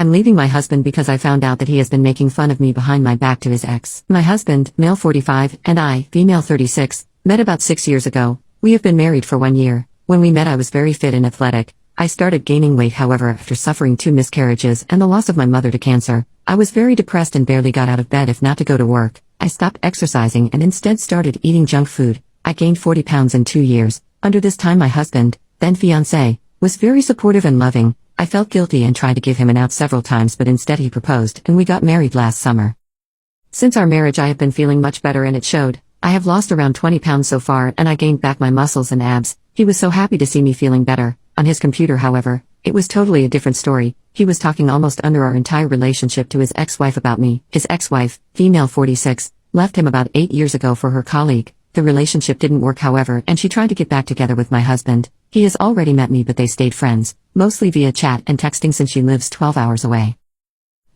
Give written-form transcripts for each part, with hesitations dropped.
I'm leaving my husband because I found out that he has been making fun of me behind my back to his ex. My husband, male 45, and I, female 36, met about 6 years ago. We have been married for 1 year. When we met, I was very fit and athletic. I started gaining weight, however, after suffering 2 miscarriages and the loss of my mother to cancer. I was very depressed and barely got out of bed if not to go to work. I stopped exercising and instead started eating junk food. I gained 40 pounds in 2 years. Under this time, my husband, then fiancé, was very supportive and loving. I felt guilty and tried to give him an out several times, but instead he proposed and we got married last summer. Since our marriage, I have been feeling much better and it showed. I have lost around 20 pounds so far and I gained back my muscles and abs. He was so happy to see me feeling better. On his computer, however, it was totally a different story. He was talking almost under our entire relationship to his ex-wife about me. His ex-wife, female 46, left him about 8 years ago for her colleague. The relationship didn't work, however, and she tried to get back together with my husband. He has already met me, but they stayed friends, mostly via chat and texting since she lives 12 hours away.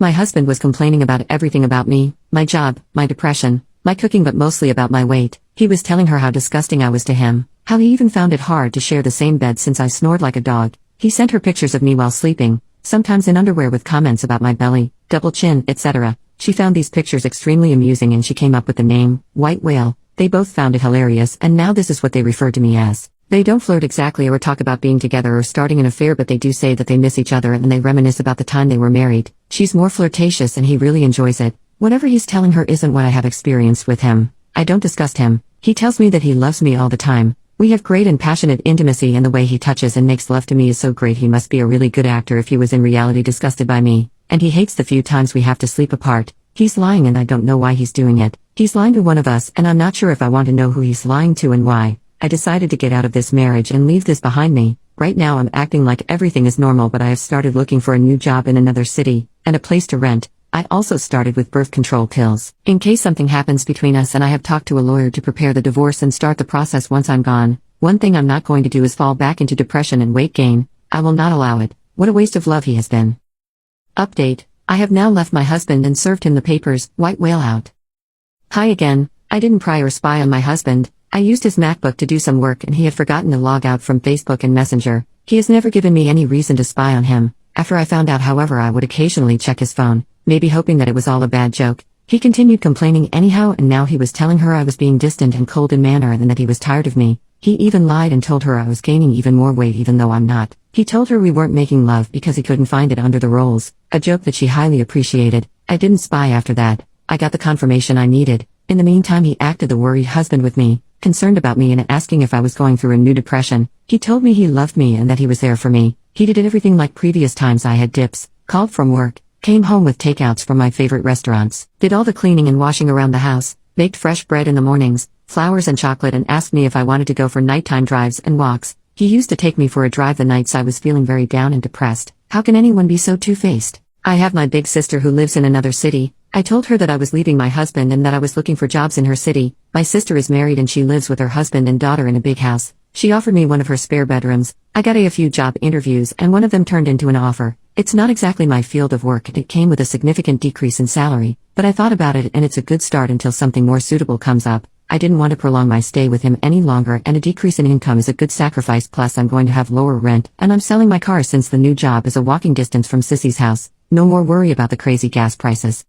My husband was complaining about everything about me, my job, my depression, my cooking, but mostly about my weight. He was telling her how disgusting I was to him, how he even found it hard to share the same bed since I snored like a dog. He sent her pictures of me while sleeping, sometimes in underwear, with comments about my belly, double chin, etc. She found these pictures extremely amusing and she came up with the name, White Whale. They both found it hilarious, and now this is what they refer to me as. They don't flirt exactly or talk about being together or starting an affair, but they do say that they miss each other and they reminisce about the time they were married. She's more flirtatious and he really enjoys it. Whatever he's telling her isn't what I have experienced with him. I don't disgust him. He tells me that he loves me all the time. We have great and passionate intimacy, and the way he touches and makes love to me is so great. He must be a really good actor if he was in reality disgusted by me. And he hates the few times we have to sleep apart. He's lying and I don't know why he's doing it. He's lying to one of us and I'm not sure if I want to know who he's lying to and why. I decided to get out of this marriage and leave this behind me. Right now I'm acting like everything is normal, but I have started looking for a new job in another city, and a place to rent. I also started with birth control pills, in case something happens between us, and I have talked to a lawyer to prepare the divorce and start the process once I'm gone. One thing I'm not going to do is fall back into depression and weight gain. I will not allow it. What a waste of love he has been. Update. I have now left my husband and served him the papers. White Whale out. Hi again. I didn't pry or spy on my husband. I used his MacBook to do some work and he had forgotten to log out from Facebook and Messenger. He has never given me any reason to spy on him. After I found out, however, I would occasionally check his phone, maybe hoping that it was all a bad joke. He continued complaining anyhow, and now he was telling her I was being distant and cold in manner and that he was tired of me. He even lied and told her I was gaining even more weight even though I'm not. He told her we weren't making love because he couldn't find it under the rolls, a joke that she highly appreciated. I didn't spy after that. I got the confirmation I needed. In the meantime, he acted the worried husband with me, concerned about me and asking if I was going through a new depression. He told me he loved me and that he was there for me. He did everything like previous times. I had dips, called from work, came home with takeouts from my favorite restaurants, did all the cleaning and washing around the house, baked fresh bread in the mornings, flowers and chocolate, and asked me if I wanted to go for nighttime drives and walks. He used to take me for a drive the nights I was feeling very down and depressed. How can anyone be so two-faced? I have my big sister who lives in another city. I told her that I was leaving my husband and that I was looking for jobs in her city. My sister is married and she lives with her husband and daughter in a big house. She offered me one of her spare bedrooms. I got a few job interviews and one of them turned into an offer. It's not exactly my field of work and it came with a significant decrease in salary, but I thought about it and it's a good start until something more suitable comes up. I didn't want to prolong my stay with him any longer, and a decrease in income is a good sacrifice, plus I'm going to have lower rent, and I'm selling my car since the new job is a walking distance from Sissy's house. No more worry about the crazy gas prices.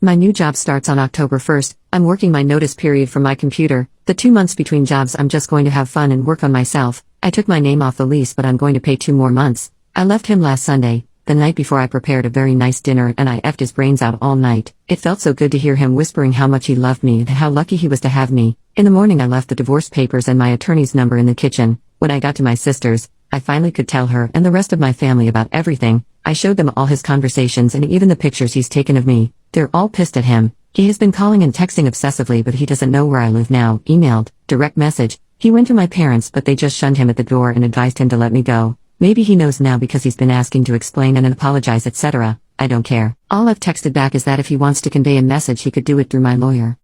My new job starts on October 1st. I'm working my notice period from my computer. The 2 months between jobs I'm just going to have fun and work on myself. I took my name off the lease, but I'm going to pay 2 more months. I left him last Sunday. The night before, I prepared a very nice dinner and I effed his brains out all night. It felt so good to hear him whispering how much he loved me and how lucky he was to have me. In the morning, I left the divorce papers and my attorney's number in the kitchen. When I got to my sister's, I finally could tell her and the rest of my family about everything. I showed them all his conversations and even the pictures he's taken of me. They're all pissed at him. He has been calling and texting obsessively, but he doesn't know where I live now. Emailed, direct message. He went to my parents, but they just shunned him at the door and advised him to let me go. Maybe he knows now because he's been asking to explain and apologize, etc. I don't care. All I've texted back is that if he wants to convey a message, he could do it through my lawyer.